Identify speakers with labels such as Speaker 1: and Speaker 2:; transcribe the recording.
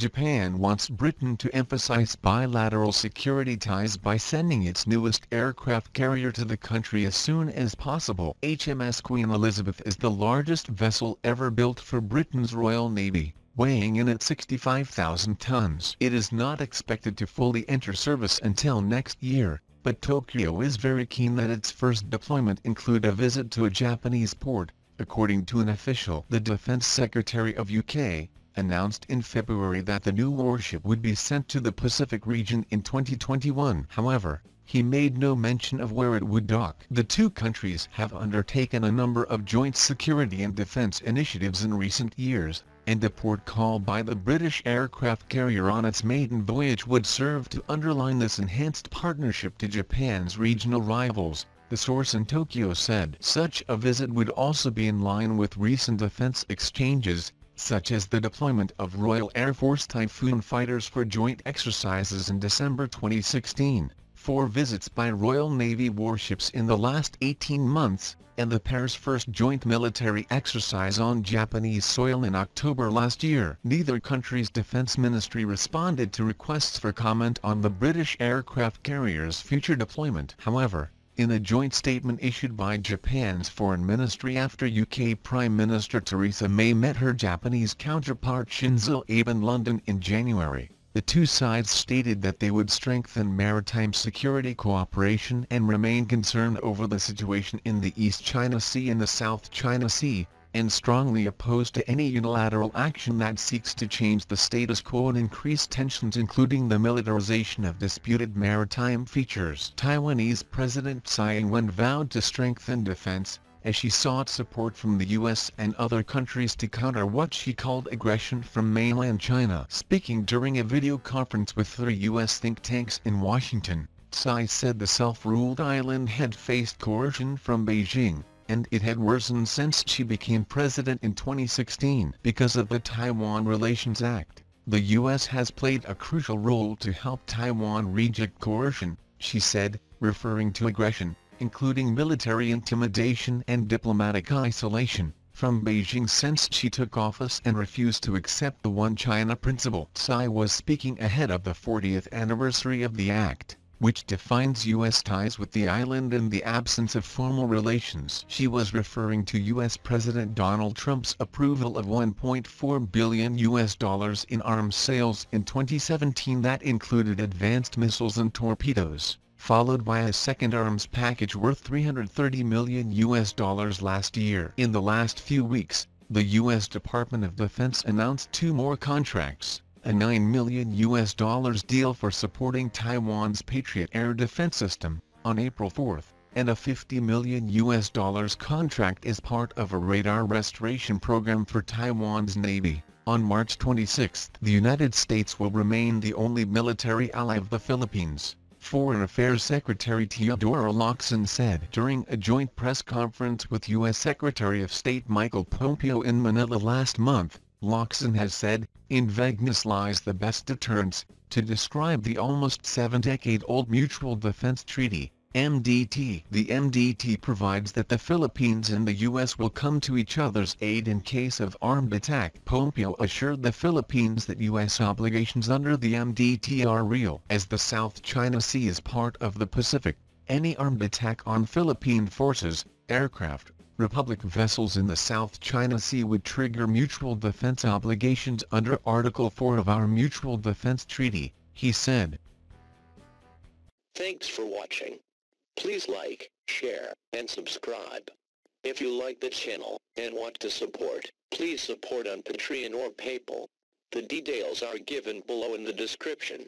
Speaker 1: Japan wants Britain to emphasize bilateral security ties by sending its newest aircraft carrier to the country as soon as possible. HMS Queen Elizabeth is the largest vessel ever built for Britain's Royal Navy, weighing in at 65,000 tons. It is not expected to fully enter service until next year, but Tokyo is very keen that its first deployment include a visit to a Japanese port, according to an official. The Defence Secretary of UK announced in February that the new warship would be sent to the Pacific region in 2021. However, he made no mention of where it would dock. The two countries have undertaken a number of joint security and defence initiatives in recent years, and a port call by the British aircraft carrier on its maiden voyage would serve to underline this enhanced partnership to Japan's regional rivals, the source in Tokyo said. Such a visit would also be in line with recent defence exchanges, such as the deployment of Royal Air Force Typhoon fighters for joint exercises in December 2016, 4 visits by Royal Navy warships in the last 18 months, and the pair's first joint military exercise on Japanese soil in October last year. Neither country's defence ministry responded to requests for comment on the British aircraft carrier's future deployment. However, in a joint statement issued by Japan's foreign ministry after UK Prime Minister Theresa May met her Japanese counterpart Shinzo Abe in London in January, the two sides stated that they would strengthen maritime security cooperation and remain concerned over the situation in the East China Sea and the South China Sea, and strongly opposed to any unilateral action that seeks to change the status quo and increase tensions, including the militarization of disputed maritime features. Taiwanese President Tsai Ing-wen vowed to strengthen defense, as she sought support from the U.S. and other countries to counter what she called aggression from mainland China. Speaking during a video conference with 3 U.S. think tanks in Washington, Tsai said the self-ruled island had faced coercion from Beijing, and it had worsened since she became president in 2016. Because of the Taiwan Relations Act, the U.S. has played a crucial role to help Taiwan reject coercion, she said, referring to aggression, including military intimidation and diplomatic isolation, from Beijing since she took office and refused to accept the One China principle. Tsai was speaking ahead of the 40th anniversary of the act, which defines U.S. ties with the island in the absence of formal relations. She was referring to U.S. President Donald Trump's approval of $1.4 billion in arms sales in 2017 that included advanced missiles and torpedoes, followed by a second arms package worth $330 million last year. In the last few weeks, the U.S. Department of Defense announced 2 more contracts, a $9 million deal for supporting Taiwan's Patriot air defense system, on April 4, and a $50 million contract as part of a radar restoration program for Taiwan's Navy. On March 26, the United States will remain the only military ally of the Philippines, Foreign Affairs Secretary Teodoro Locsin said during a joint press conference with U.S. Secretary of State Michael Pompeo in Manila last month. Locsin has said, "In vagueness lies the best deterrence," to describe the almost 7-decade-old Mutual Defense Treaty, MDT. The MDT provides that the Philippines and the U.S. will come to each other's aid in case of armed attack. Pompeo assured the Philippines that U.S. obligations under the MDT are real. As the South China Sea is part of the Pacific, any armed attack on Philippine forces, aircraft, Republic vessels in the South China Sea would trigger mutual defense obligations under Article 4 of our Mutual Defense Treaty, he said.
Speaker 2: Thanks for watching. Please like, share, and subscribe. If you like the channel and want to support, please support on Patreon or PayPal. The details are given below in the description.